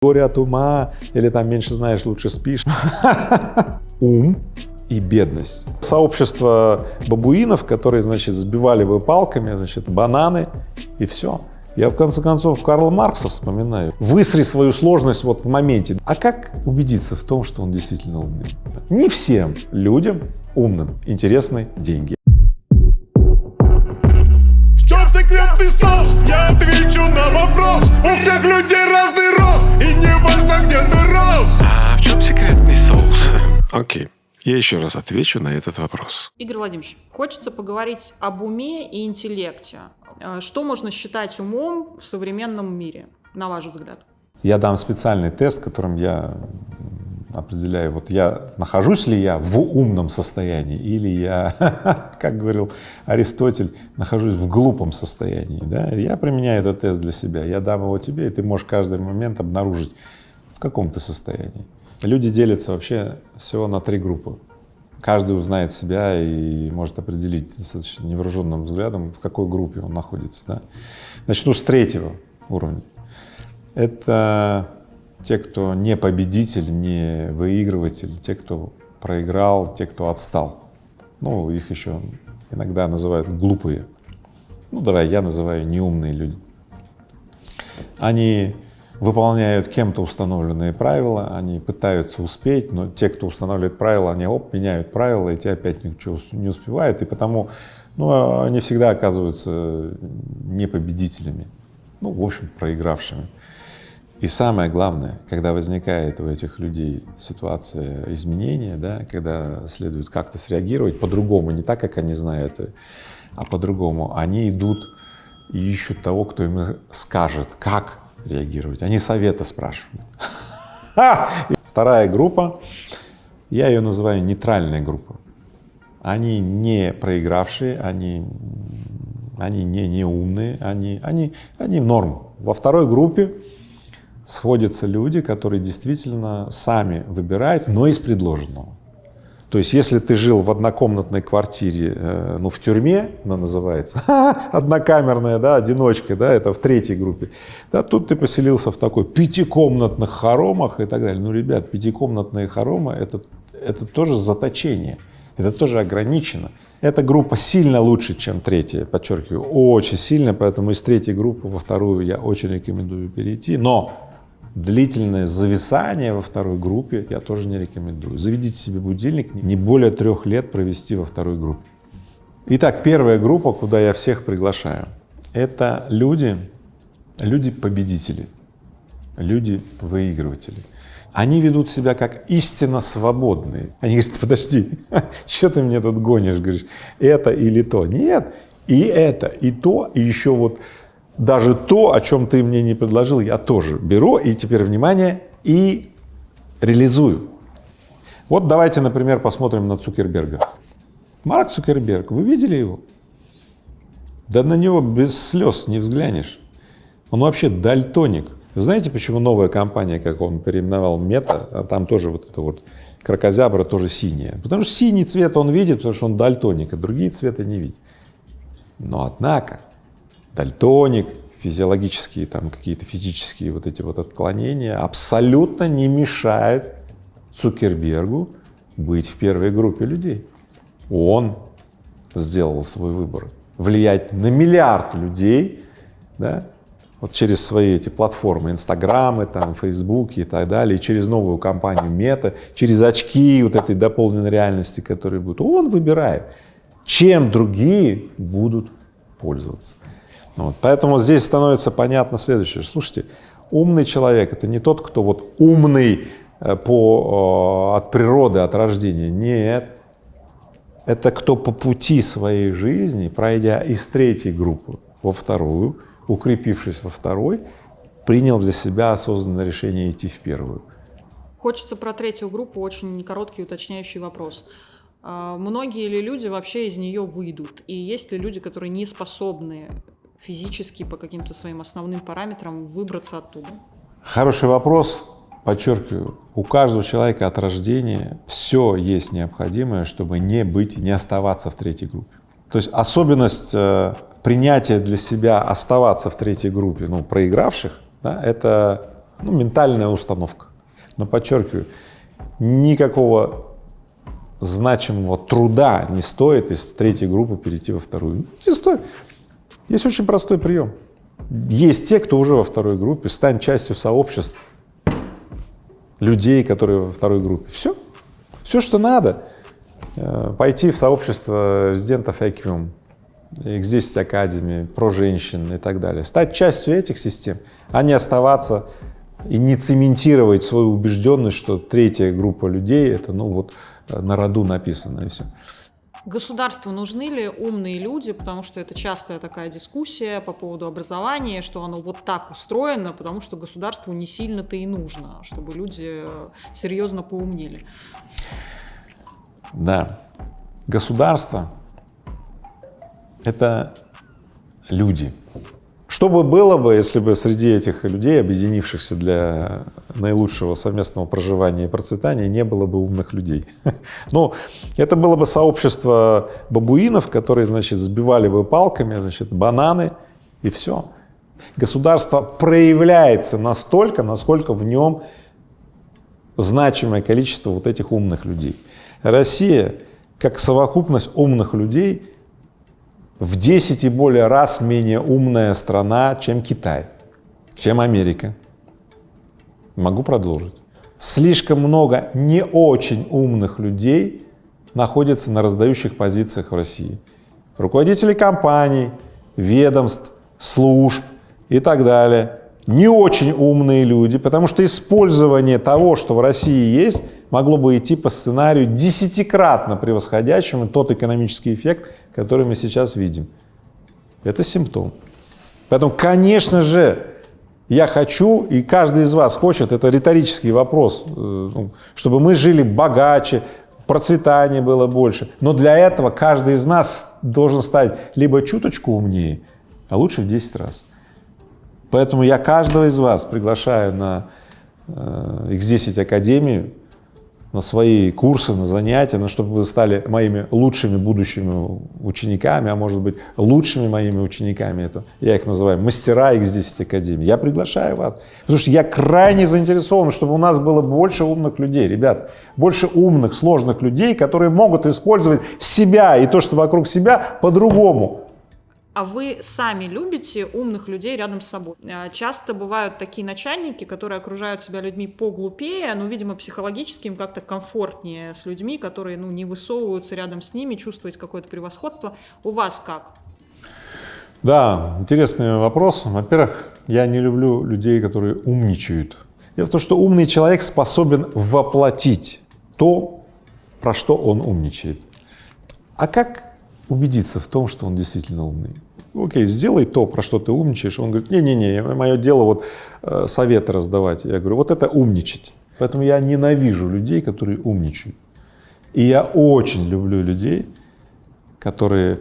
Горе от ума, или там меньше знаешь, лучше спишь. Ум и бедность. Сообщество бабуинов, которые, значит, сбивали бы палками, значит, бананы, и все. Я, в конце концов, Карла Маркса вспоминаю. Высри свою сложность вот в моменте. А как убедиться в том, что он действительно умный? Не всем людям умным интересны деньги. В чем секретный соус? Я отвечу на вопрос. У всех людей разный рост, и не важно, где ты рос. А в чем секретный соус? Окей, я еще раз отвечу на этот вопрос. Игорь Владимирович, хочется поговорить об уме и интеллекте. Что можно считать умом в современном мире, на ваш взгляд? Я дам специальный тест, которым я определяю, вот нахожусь ли я в умном состоянии, или я, как говорил Аристотель, нахожусь в глупом состоянии. Да? Я применяю этот тест для себя, я дам его тебе, и ты можешь каждый момент обнаружить, в каком ты состоянии. Люди делятся вообще всего на 3 группы. Каждый узнает себя и может определить достаточно невооруженным взглядом, в какой группе он находится. Да? Начну с 3-го уровня. Это те, кто не победитель, не выигрыватель, те, кто проиграл, те, кто отстал. Ну, их еще иногда называют глупые. Ну, давай, я называю неумные люди. Они выполняют кем-то установленные правила, они пытаются успеть, но те, кто устанавливает правила, они меняют правила, и те опять ничего не успевают, и потому, они всегда оказываются не победителями, в общем, проигравшими. И самое главное, когда возникает у этих людей ситуация изменения, да, когда следует как-то среагировать по-другому, не так, как они знают, а по-другому, они идут и ищут того, кто им скажет, как реагировать. Они совета спрашивают. 2-я группа, я ее называю нейтральная группа. Они не проигравшие, они не неумные, они норм. Во 2-й группе сходятся люди, которые действительно сами выбирают, но из предложенного. То есть, если ты жил в однокомнатной квартире, в тюрьме, она называется, однокамерная, да, одиночка, да, это в 3-й группе, да, тут ты поселился в такой 5-комнатных хоромах и так далее. Ребят, 5-комнатные хоромы — это тоже заточение, это тоже ограничено. Эта группа сильно лучше, чем 3-я, подчеркиваю, очень сильно, поэтому из 3-й группы во 2-ю я очень рекомендую перейти, но длительное зависание во 2-й группе я тоже не рекомендую. Заведите себе будильник, не более 3 лет провести во 2-й группе. Итак, 1-я группа, куда я всех приглашаю, это люди-победители, люди-выигрыватели. Они ведут себя как истинно свободные. Они говорят: подожди, что ты мне тут гонишь, говоришь, это или то? Нет, и это, и то, и еще вот даже то, о чем ты мне не предложил, я тоже беру, и теперь, внимание, и реализую. Вот давайте, например, посмотрим на Цукерберга. Марк Цукерберг, вы видели его? Да на него без слез не взглянешь. Он вообще дальтоник. Вы знаете, почему новая компания, как он переименовал, Мета, а там тоже вот это вот кракозябра тоже синяя? Потому что синий цвет он видит, потому что он дальтоник, а другие цвета не видит. Но однако дальтоник, физиологические, там какие-то физические вот эти вот отклонения абсолютно не мешают Цукербергу быть в 1-й группе людей. Он сделал свой выбор. Влиять на миллиард людей, да, вот через свои эти платформы, инстаграмы, там, фейсбуки и так далее, и через новую компанию Мета, через очки вот этой дополненной реальности, которые будут. Он выбирает, чем другие будут пользоваться. Поэтому здесь становится понятно следующее. Слушайте, умный человек — это не тот, кто вот умный от природы, от рождения. Нет. Это кто по пути своей жизни, пройдя из 3-й группы во 2-ю, укрепившись во 2-й, принял для себя осознанное решение идти в 1-ю. Хочется про 3-ю группу очень короткий уточняющий вопрос. Многие ли люди вообще из нее выйдут? И есть ли люди, которые не способны физически по каким-то своим основным параметрам выбраться оттуда? Хороший вопрос. Подчеркиваю, у каждого человека от рождения все есть необходимое, чтобы не оставаться в 3-й группе. То есть особенность принятия для себя оставаться в 3-й группе, проигравших, да, это ментальная установка. Но подчеркиваю, никакого значимого труда не стоит из третьей группы перейти во вторую. Не стоит. Есть очень простой прием. Есть те, кто уже во второй группе, стань частью сообществ людей, которые во второй группе. Все. Все, что надо. Пойти в сообщество резидентов IQM, X10 Academy, про женщин и так далее. Стать частью этих систем, а не оставаться и не цементировать свою убежденность, что третья группа людей — это, на роду написано, и все. Государству нужны ли умные люди, потому что это частая такая дискуссия по поводу образования, что оно вот так устроено, потому что государству не сильно-то и нужно, чтобы люди серьезно поумнели. Да. Государство — это люди. Что бы было бы, если бы среди этих людей, объединившихся для наилучшего совместного проживания и процветания, не было бы умных людей? Ну, это было бы сообщество бабуинов, которые, сбивали бы палками, бананы, и все. Государство проявляется настолько, насколько в нем значимое количество вот этих умных людей. Россия, как совокупность умных людей, в 10 и более раз менее умная страна, чем Китай, чем Америка. Могу продолжить. Слишком много не очень умных людей находится на раздающих позициях в России. Руководители компаний, ведомств, служб и так далее. Не очень умные люди, потому что использование того, что в России есть, могло бы идти по сценарию, 10-кратно превосходящему тот экономический эффект, который мы сейчас видим. Это симптом. Поэтому, конечно же, я хочу, и каждый из вас хочет, это риторический вопрос, чтобы мы жили богаче, процветания было больше. Но для этого каждый из нас должен стать либо чуточку умнее, а лучше в 10 раз. Поэтому я каждого из вас приглашаю на X10 Академию, на свои курсы, на занятия, чтобы вы стали моими лучшими будущими учениками, а может быть лучшими моими учениками. Это, я их называю мастера X10 Академии. Я приглашаю вас, потому что я крайне заинтересован, чтобы у нас было больше умных людей, ребят, больше умных, сложных людей, которые могут использовать себя и то, что вокруг себя, по-другому. А вы сами любите умных людей рядом с собой? Часто бывают такие начальники, которые окружают себя людьми поглупее, но, видимо, психологически им как-то комфортнее с людьми, которые, не высовываются рядом с ними, чувствуют какое-то превосходство. У вас как? Да, интересный вопрос. Во-первых, я не люблю людей, которые умничают. Дело в том, что умный человек способен воплотить то, про что он умничает. А как убедиться в том, что он действительно умный? Окей, сделай то, про что ты умничаешь. Он говорит: не-не-не, мое дело советы раздавать. Я говорю: вот это умничать. Поэтому я ненавижу людей, которые умничают. И я очень люблю людей, которые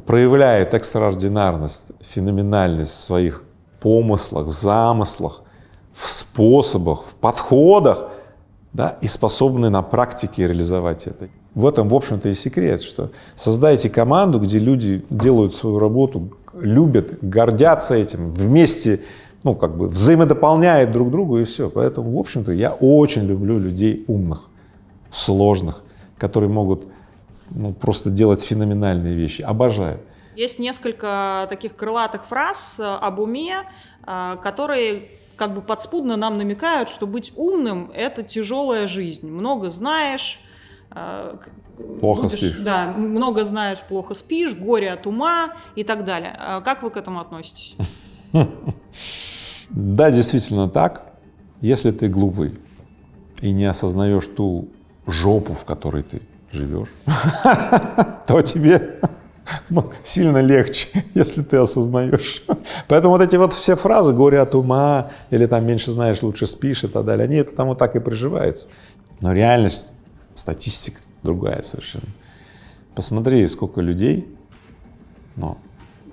проявляют экстраординарность, феноменальность в своих помыслах, в замыслах, в способах, в подходах, да, и способны на практике реализовать это. В этом, в общем-то, и секрет, что создайте команду, где люди делают свою работу, любят, гордятся этим, вместе, взаимодополняют друг друга, и все. Поэтому, в общем-то, я очень люблю людей умных, сложных, которые могут просто делать феноменальные вещи. Обожаю. Есть несколько таких крылатых фраз об уме, которые подспудно нам намекают, что быть умным — это тяжелая жизнь. Много знаешь, плохо спишь. Да, много знаешь, плохо спишь, горе от ума и так далее. Как вы к этому относитесь? Да, действительно так. Если ты глупый и не осознаешь ту жопу, в которой ты живешь, то тебе сильно легче, если ты осознаешь. Поэтому вот эти все фразы «горе от ума» или «меньше знаешь, лучше спишь» и так далее, они это там так и приживаются. Но реальность, статистика другая совершенно. Посмотри, сколько людей,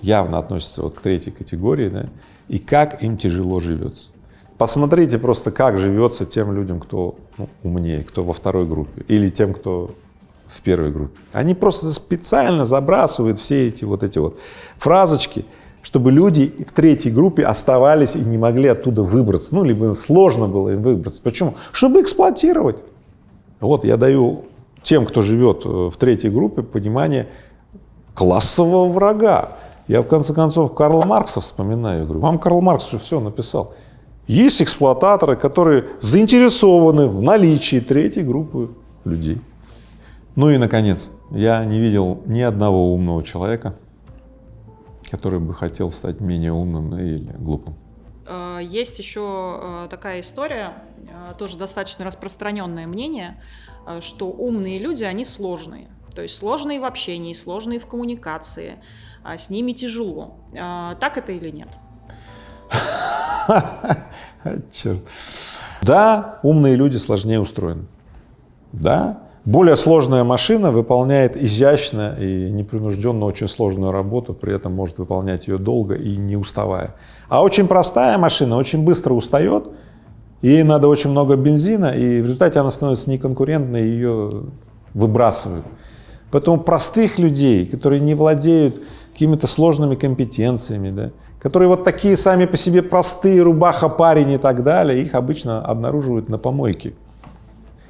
явно относятся к третьей категории, да, и как им тяжело живется. Посмотрите просто, как живется тем людям, кто умнее, кто во второй группе, или тем, кто в первой группе. Они просто специально забрасывают все эти фразочки, чтобы люди в третьей группе оставались и не могли оттуда выбраться, ну, либо сложно было им выбраться. Почему? Чтобы эксплуатировать. Вот я даю тем, кто живет в третьей группе, понимание классового врага. Я, в конце концов, Карла Маркса вспоминаю. Я говорю, вам Карл Маркс же все написал. Есть эксплуататоры, которые заинтересованы в наличии третьей группы людей. Ну и, наконец, я не видел ни одного умного человека, который бы хотел стать менее умным или глупым. Есть еще такая история, тоже достаточно распространенное мнение, что умные люди, они сложные. То есть сложные в общении, сложные в коммуникации, с ними тяжело. Так это или нет? Черт. Да, умные люди сложнее устроены. Да, более сложная машина выполняет изящно и непринужденно очень сложную работу, при этом может выполнять ее долго и не уставая. А очень простая машина очень быстро устает, ей надо очень много бензина, и в результате она становится неконкурентной, и ее выбрасывают. Поэтому простых людей, которые не владеют какими-то сложными компетенциями, да, которые вот такие сами по себе простые, рубаха, парень и так далее, их обычно обнаруживают на помойке.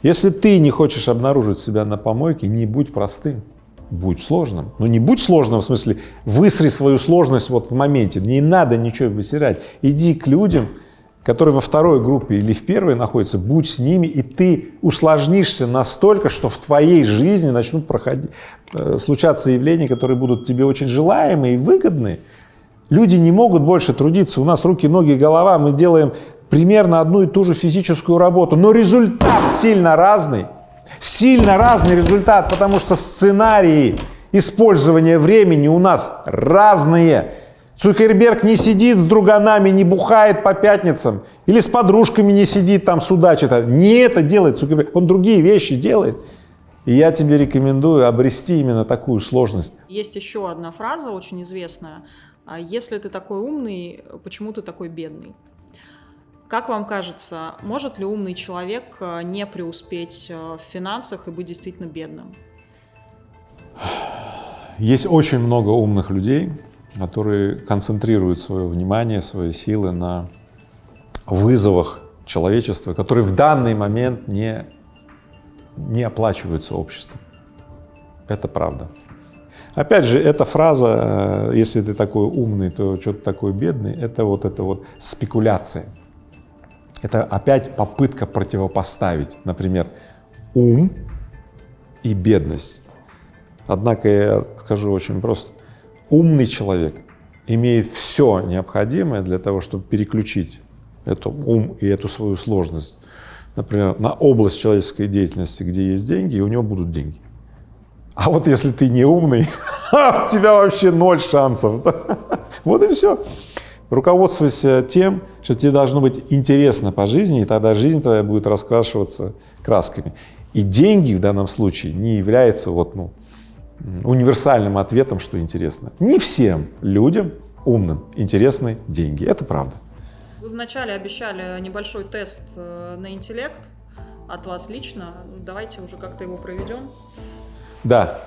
Если ты не хочешь обнаружить себя на помойке, не будь простым, будь сложным. Но не будь сложным в смысле высри свою сложность вот в моменте, не надо ничего высирать. Иди к людям, которые во второй группе или в первой находятся, будь с ними, и ты усложнишься настолько, что в твоей жизни начнут случаться явления, которые будут тебе очень желаемы и выгодны. Люди не могут больше трудиться, у нас руки, ноги, голова, мы делаем примерно одну и ту же физическую работу, но результат сильно разный результат, потому что сценарии использования времени у нас разные. Цукерберг не сидит с друганами, не бухает по пятницам, или с подружками не сидит там судачит. Не это делает Цукерберг, он другие вещи делает. И я тебе рекомендую обрести именно такую сложность. Есть еще одна фраза очень известная. Если ты такой умный, почему ты такой бедный? Как вам кажется, может ли умный человек не преуспеть в финансах и быть действительно бедным? Есть очень много умных людей, которые концентрируют свое внимание, свои силы на вызовах человечества, которые в данный момент не оплачиваются обществом. Это правда. Опять же, эта фраза, если ты такой умный, то что ты такой бедный, это вот спекуляция. Это опять попытка противопоставить, например, ум и бедность. Однако я скажу очень просто. Умный человек имеет все необходимое для того, чтобы переключить этот ум и эту свою сложность, например, на область человеческой деятельности, где есть деньги, и у него будут деньги. А вот если ты не умный, у тебя вообще 0 шансов. Вот и все. Руководствуйся тем, что тебе должно быть интересно по жизни, и тогда жизнь твоя будет раскрашиваться красками. И деньги в данном случае не являются универсальным ответом, что интересно. Не всем людям умным интересны деньги. Это правда. Вы вначале обещали небольшой тест на интеллект от вас лично. Давайте уже как-то его проведем. Да.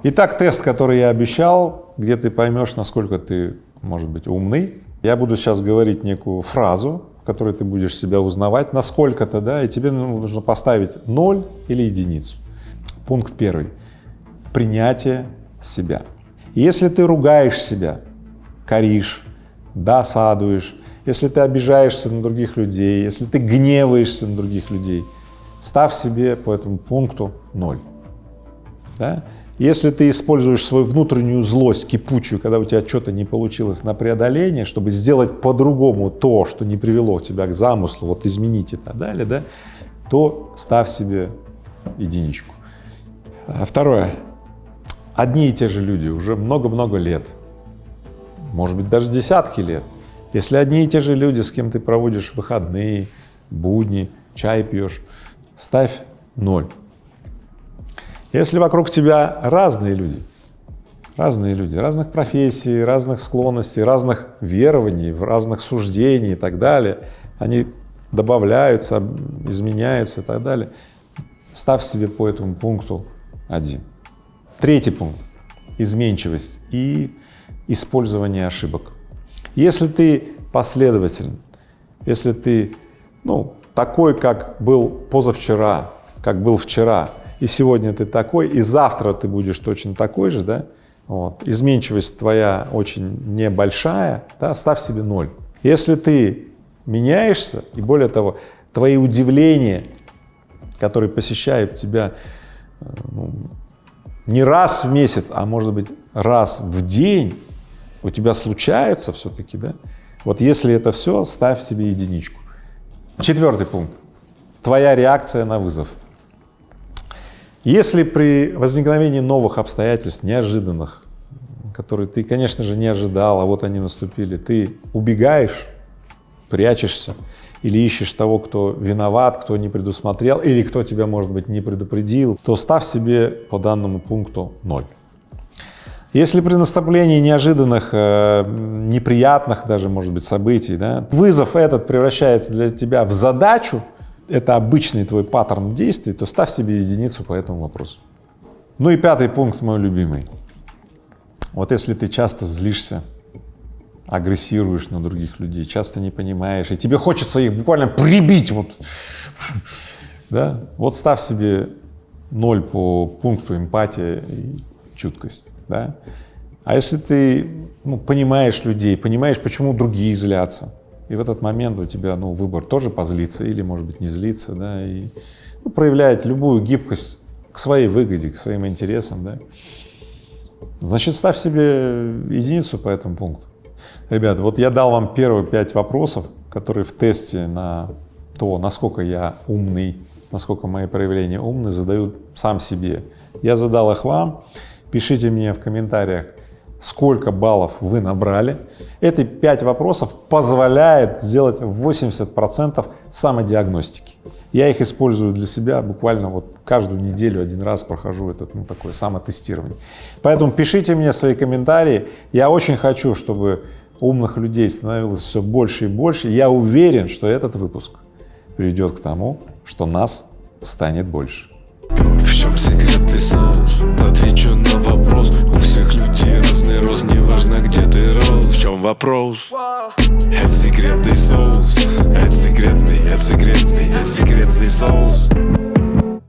Итак, тест, который я обещал, где ты поймешь, насколько ты, может быть, умный. Я буду сейчас говорить некую фразу, в которой ты будешь себя узнавать, насколько-то, да, и тебе нужно поставить 0 или единицу. Пункт 1. Принятие себя. Если ты ругаешь себя, коришь, досадуешь, если ты обижаешься на других людей, если ты гневаешься на других людей, ставь себе по этому пункту 0. Да? Если ты используешь свою внутреннюю злость кипучую, когда у тебя что-то не получилось на преодоление, чтобы сделать по-другому то, что не привело тебя к замыслу, вот изменить и так далее, да, то ставь себе единичку. Второе. Одни и те же люди уже много-много лет, может быть, даже десятки лет. Если одни и те же люди, с кем ты проводишь выходные, будни, чай пьешь, ставь 0. Если вокруг тебя разные люди, разных профессий, разных склонностей, разных верований, разных суждений и так далее, они добавляются, изменяются и так далее, ставь себе по этому пункту 1. Третий пункт — изменчивость и использование ошибок. Если ты последователен, если ты, такой, как был позавчера, как был вчера, и сегодня ты такой, и завтра ты будешь точно такой же, да, изменчивость твоя очень небольшая, да, ставь себе 0. Если ты меняешься, и более того, твои удивления, которые посещают тебя не раз в месяц, а может быть раз в день, у тебя случаются все-таки, да, вот если это все, ставь себе 1. 4-й пункт. Твоя реакция на вызов. Если при возникновении новых обстоятельств, неожиданных, которые ты, конечно же, не ожидал, а вот они наступили, ты убегаешь, прячешься или ищешь того, кто виноват, кто не предусмотрел или кто тебя, может быть, не предупредил, то ставь себе по данному пункту 0. Если при наступлении неожиданных, неприятных даже, может быть, событий, да, вызов этот превращается для тебя в задачу, это обычный твой паттерн действий, то ставь себе 1 по этому вопросу. Ну и 5-й пункт, мой любимый. Вот если ты часто злишься, агрессируешь на других людей, часто не понимаешь, и тебе хочется их буквально прибить, да, вот ставь себе 0 по пункту эмпатия и чуткость, да. А если ты, понимаешь людей, понимаешь, почему другие злятся, и в этот момент у тебя, выбор тоже позлиться или, может быть, не злиться, да, и проявлять любую гибкость к своей выгоде, к своим интересам, да, значит, ставь себе 1 по этому пункту. Ребята, вот я дал вам первые 5 вопросов, которые в тесте на то, насколько я умный, насколько мои проявления умны, задаю сам себе. Я задал их вам. Пишите мне в комментариях, сколько баллов вы набрали. Эти 5 вопросов позволяют сделать 80% самодиагностики. Я их использую для себя буквально вот каждую неделю 1 раз прохожу это, такое самотестирование. Поэтому пишите мне свои комментарии. Я очень хочу, чтобы умных людей становилось все больше и больше. Я уверен, что этот выпуск приведет к тому, что нас станет больше. В чем секретный соус? Отвечу на вопрос. У всех людей разный рост, неважно где ты рос. В чем вопрос? Это секретный соус. Это секретный соус.